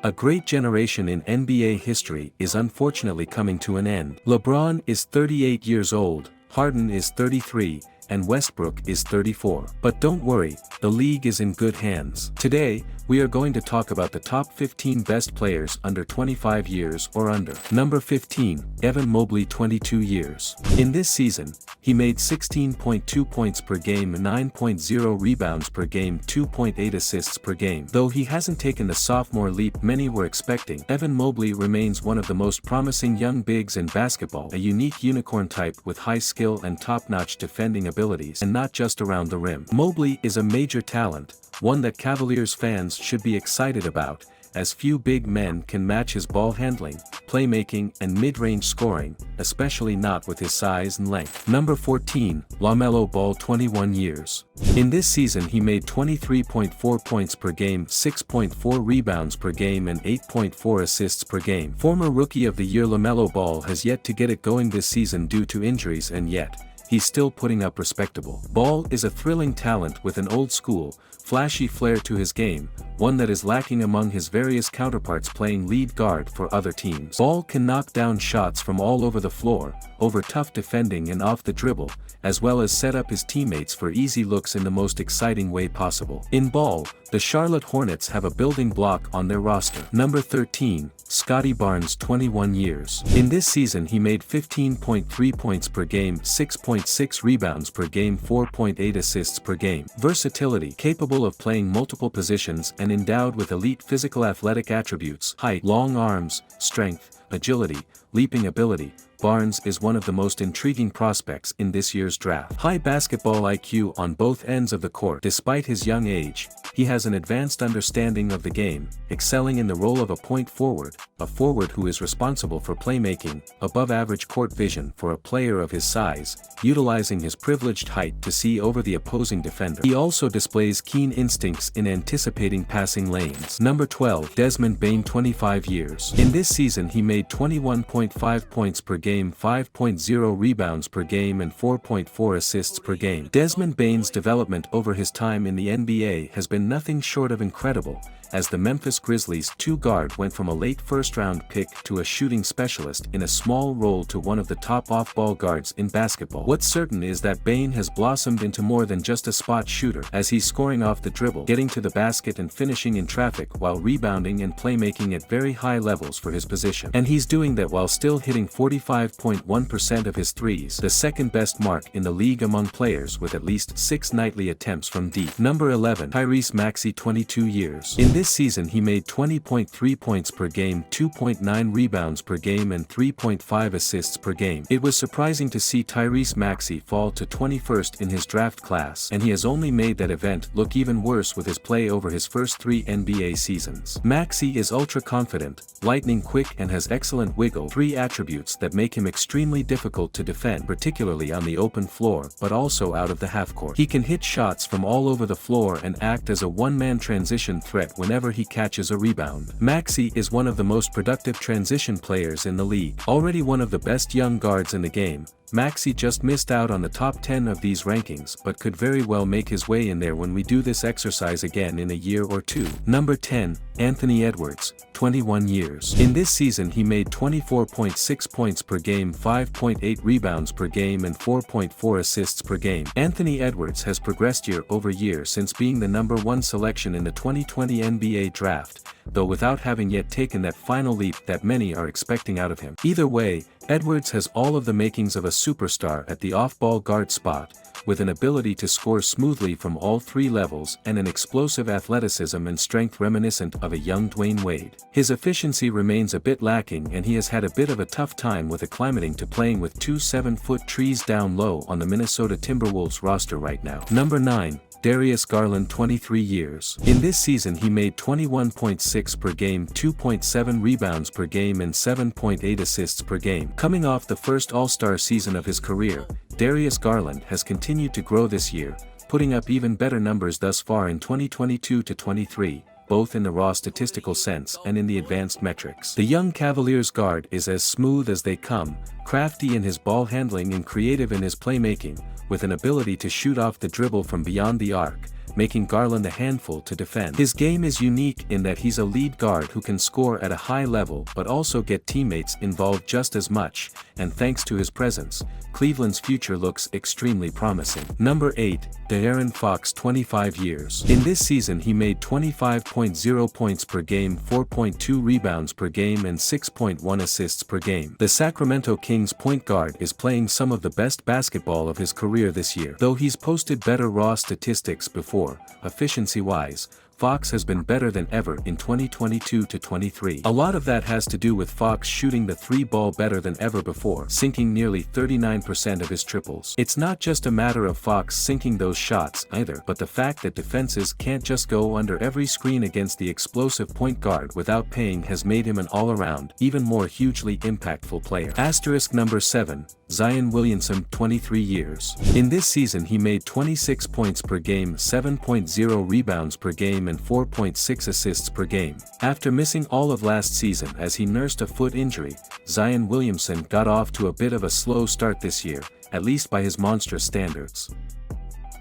A great generation in NBA history is unfortunately coming to an end. LeBron is 38 years old, Harden is 33, and Westbrook is 34. But don't worry, the league is in good hands. Today, we are going to talk about the top 15 best players under 25 years or under. Number 15, Evan Mobley, 22 years. In this season, he made 16.2 points per game, 9.0 rebounds per game, 2.8 assists per game. Though he hasn't taken the sophomore leap many were expecting, Evan Mobley remains one of the most promising young bigs in basketball, a unique unicorn type with high skill and top-notch defending abilities, and not just around the rim. Mobley is a major talent, one that Cavaliers fans should be excited about, as few big men can match his ball handling, playmaking and mid-range scoring, especially not with his size and length. Number 14, LaMelo Ball, 21 years. In this season he made 23.4 points per game, 6.4 rebounds per game and 8.4 assists per game. Former Rookie of the Year LaMelo Ball has yet to get it going this season due to injuries, and yet, he's still putting up respectable. Ball is a thrilling talent with an old-school, flashy flair to his game, one that is lacking among his various counterparts playing lead guard for other teams. Ball can knock down shots from all over the floor, over tough defending and off the dribble, as well as set up his teammates for easy looks in the most exciting way possible. In Ball, the Charlotte Hornets have a building block on their roster. Number 13, Scottie Barnes, 21 years. In this season he made 15.3 points per game, 6.6 rebounds per game, 4.8 assists per game. Versatility, capable of playing multiple positions and endowed with elite physical athletic attributes, height, long arms, strength, agility, leaping ability. Barnes is one of the most intriguing prospects in this year's draft. High basketball IQ on both ends of the court. Despite his young age, he has an advanced understanding of the game, excelling in the role of a point forward, a forward who is responsible for playmaking, above-average court vision for a player of his size, utilizing his privileged height to see over the opposing defender. He also displays keen instincts in anticipating passing lanes. Number 12, Desmond Bane, 25 years. In this season he made 21.5 points per game, 5.0 rebounds per game and 4.4 assists per game. Desmond Bane's development over his time in the NBA has been nothing short of incredible, as the Memphis Grizzlies' two-guard went from a late first-round pick to a shooting specialist in a small role to one of the top off-ball guards in basketball. What's certain is that Bane has blossomed into more than just a spot shooter, as he's scoring off the dribble, getting to the basket and finishing in traffic while rebounding and playmaking at very high levels for his position. And he's doing that while still hitting 45.1% of his threes, the second-best mark in the league among players with at least 6 nightly attempts from deep. Number 11, Tyrese Maxey, 22 years. In this season he made 20.3 points per game, 2.9 rebounds per game and 3.5 assists per game. It was surprising to see Tyrese Maxey fall to 21st in his draft class, and he has only made that event look even worse with his play over his first 3 NBA seasons. Maxey is ultra-confident, lightning quick and has excellent wiggle, 3 attributes that make him extremely difficult to defend, particularly on the open floor but also out of the half-court. He can hit shots from all over the floor and act as a one-man transition threat whenever he catches a rebound. Maxey is one of the most productive transition players in the league. Already one of the best young guards in the game, Maxey just missed out on the top 10 of these rankings but could very well make his way in there when we do this exercise again in a year or two. Number 10, Anthony Edwards, 21 years. In this season he made 24.6 points per game, 5.8 rebounds per game and 4.4 assists per game. Anthony Edwards has progressed year over year since being the number 1 selection in the 2020 NBA draft, though without having yet taken that final leap that many are expecting out of him. Either way, Edwards has all of the makings of a superstar at the off-ball guard spot, with an ability to score smoothly from all 3 levels and an explosive athleticism and strength reminiscent of a young Dwayne Wade. His efficiency remains a bit lacking and he has had a bit of a tough time with acclimating to playing with 2 7-foot trees down low on the Minnesota Timberwolves roster right now. Number 9, Darius Garland, 23 years. In this season he made 21.6 per game, 2.7 rebounds per game and 7.8 assists per game. Coming off the first All-Star season of his career, Darius Garland has continued to grow this year, putting up even better numbers thus far in 2022-23, both in the raw statistical sense and in the advanced metrics. The young Cavaliers guard is as smooth as they come, crafty in his ball handling and creative in his playmaking, with an ability to shoot off the dribble from beyond the arc, making Garland a handful to defend. His game is unique in that he's a lead guard who can score at a high level but also get teammates involved just as much, and thanks to his presence, Cleveland's future looks extremely promising. Number 8, De'Aaron Fox, 25 years. In this season he made 25.0 points per game, 4.2 rebounds per game and 6.1 assists per game. The Sacramento Kings point guard is playing some of the best basketball of his career this year. Though he's posted better raw statistics before, efficiency-wise, Fox has been better than ever in 2022-23. A lot of that has to do with Fox shooting the three ball better than ever before, sinking nearly 39% of his triples. It's not just a matter of Fox sinking those shots either, but the fact that defenses can't just go under every screen against the explosive point guard without paying has made him an all-around, even more hugely impactful player. Asterisk number 7. Zion Williamson, 23 years. In this season he made 26 points per game, 7.0 rebounds per game and 4.6 assists per game. After missing all of last season as he nursed a foot injury, Zion Williamson got off to a bit of a slow start this year, at least by his monstrous standards.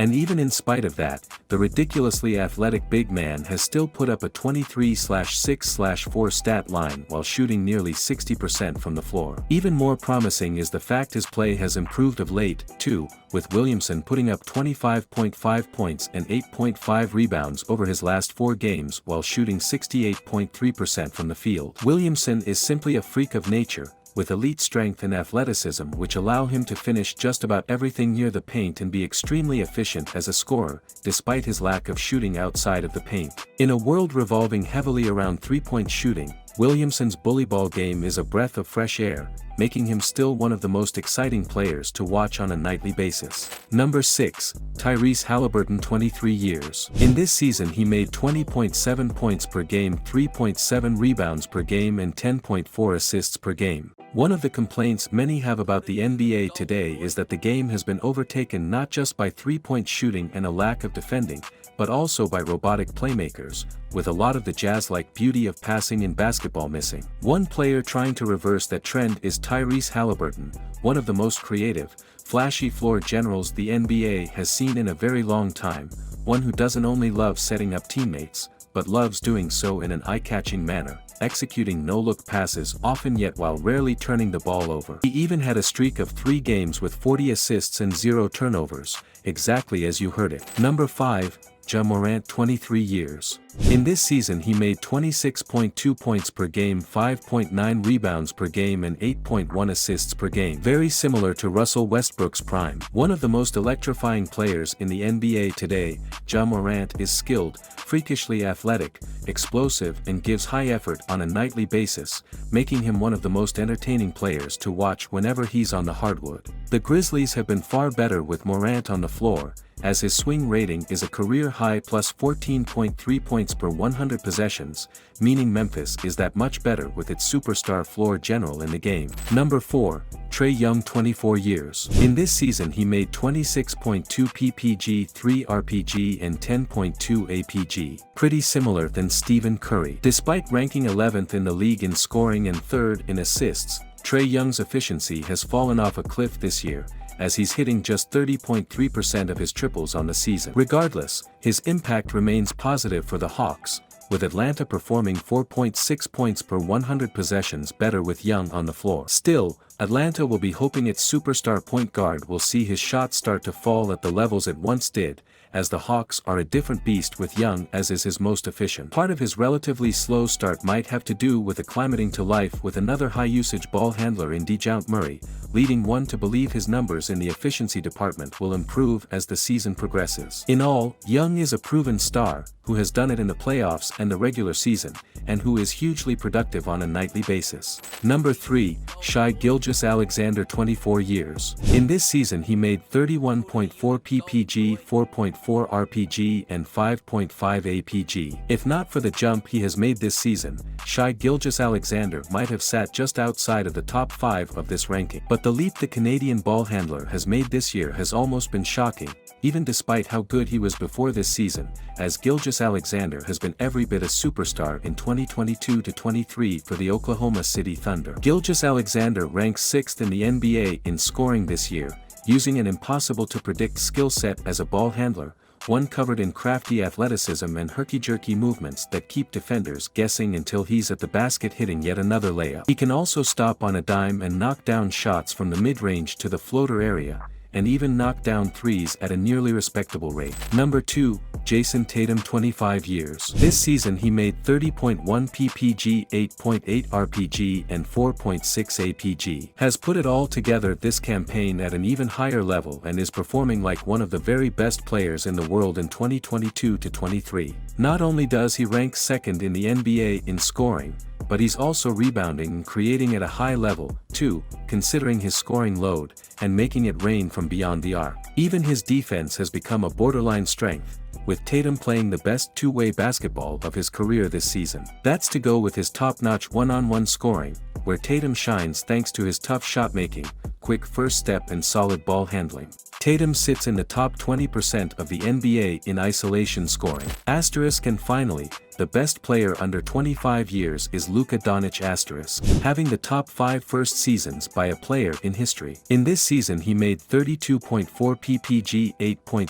And even in spite of that, the ridiculously athletic big man has still put up a 23/6/4 stat line while shooting nearly 60% from the floor. Even more promising is the fact his play has improved of late, too, with Williamson putting up 25.5 points and 8.5 rebounds over his last 4 games while shooting 68.3% from the field. Williamson is simply a freak of nature, with elite strength and athleticism which allow him to finish just about everything near the paint and be extremely efficient as a scorer, despite his lack of shooting outside of the paint. In a world revolving heavily around three-point shooting, Williamson's bullyball game is a breath of fresh air, making him still one of the most exciting players to watch on a nightly basis. Number 6, Tyrese Haliburton, 23 years. In this season he made 20.7 points per game, 3.7 rebounds per game and 10.4 assists per game. One of the complaints many have about the NBA today is that the game has been overtaken not just by three-point shooting and a lack of defending, but also by robotic playmakers, with a lot of the Jazz-like beauty of passing and basketball missing. One player trying to reverse that trend is Tyrese Haliburton, one of the most creative, flashy floor generals the NBA has seen in a very long time, one who doesn't only love setting up teammates, but loves doing so in an eye-catching manner, executing no-look passes often yet while rarely turning the ball over. He even had a streak of 3 games with 40 assists and 0 turnovers, exactly as you heard it. Number 5, Ja Morant, 23 years. In this season he made 26.2 points per game, 5.9 rebounds per game and 8.1 assists per game. Very similar to Russell Westbrook's prime. One of the most electrifying players in the NBA today, Ja Morant is skilled, freakishly athletic, explosive and gives high effort on a nightly basis, making him one of the most entertaining players to watch whenever he's on the hardwood. The Grizzlies have been far better with Morant on the floor, as his swing rating is a career-high plus 14.3 points per 100 possessions, meaning Memphis is that much better with its superstar floor general in the game. Number 4, Trae Young, 24 years. In this season he made 26.2 ppg, 3 rpg and 10.2 apg, pretty similar than Stephen Curry. Despite ranking 11th in the league in scoring and 3rd in assists, Trae Young's efficiency has fallen off a cliff this year, as he's hitting just 30.3% of his triples on the season. Regardless, his impact remains positive for the Hawks, with Atlanta performing 4.6 points per 100 possessions better with Young on the floor. Still, Atlanta will be hoping its superstar point guard will see his shot start to fall at the levels it once did, as the Hawks are a different beast with Young as is his most efficient. Part of his relatively slow start might have to do with acclimating to life with another high-usage ball handler in DeJounte Murray, leading one to believe his numbers in the efficiency department will improve as the season progresses. In all, Young is a proven star, who has done it in the playoffs and the regular season, and who is hugely productive on a nightly basis. Number 3, Shai Gilgeous-Alexander, 24 years. In this season he made 31.4 ppg, 4.4 rpg and 5.5 apg. If not for the jump he has made this season, Shai Gilgeous-Alexander might have sat just outside of the top 5 of this ranking. But the leap the Canadian ball handler has made this year has almost been shocking, even despite how good he was before this season, as Gilgeous-Alexander has been every bit a superstar in 2022-23 for the Oklahoma City Thunder. Gilgeous-Alexander ranks 6th in the NBA in scoring this year, using an impossible-to-predict skill set as a ball handler, one covered in crafty athleticism and herky-jerky movements that keep defenders guessing until he's at the basket hitting yet another layup. He can also stop on a dime and knock down shots from the mid-range to the floater area, and even knock down threes at a nearly respectable rate. Number 2, Jayson Tatum, 25 years. This season he made 30.1 ppg, 8.8 rpg and 4.6 apg. Has put it all together this campaign at an even higher level and is performing like one of the very best players in the world in 2022-23. Not only does he rank second in the NBA in scoring, but he's also rebounding and creating at a high level, too, considering his scoring load, and making it rain from beyond the arc. Even his defense has become a borderline strength, with Tatum playing the best two-way basketball of his career this season. That's to go with his top-notch one-on-one scoring, where Tatum shines thanks to his tough shot-making, quick first step and solid ball handling. Tatum sits in the top 20% of the NBA in isolation scoring. Asterisk. And finally, the best player under 25 years is Luka Doncic asterisk, having the top 5 first seasons by a player in history. In this season he made 32.4 ppg, 8.6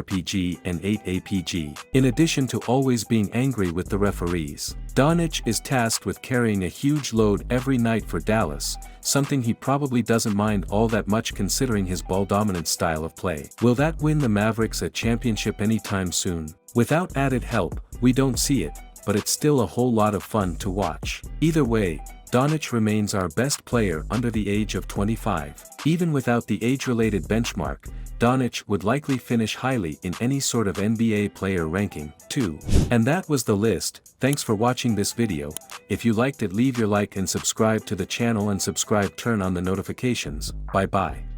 rpg and 8 apg. In addition to always being angry with the referees, Doncic is tasked with carrying a huge load every night for Dallas, something he probably doesn't mind all that much considering his ball-dominant style of play. Will that win the Mavericks a championship anytime soon? Without added help, we don't see it, but it's still a whole lot of fun to watch. Either way, Doncic remains our best player under the age of 25. Even without the age-related benchmark, Doncic would likely finish highly in any sort of NBA player ranking, too. And that was the list. Thanks for watching this video. If you liked it, leave your like and subscribe to the channel and turn on the notifications. Bye bye.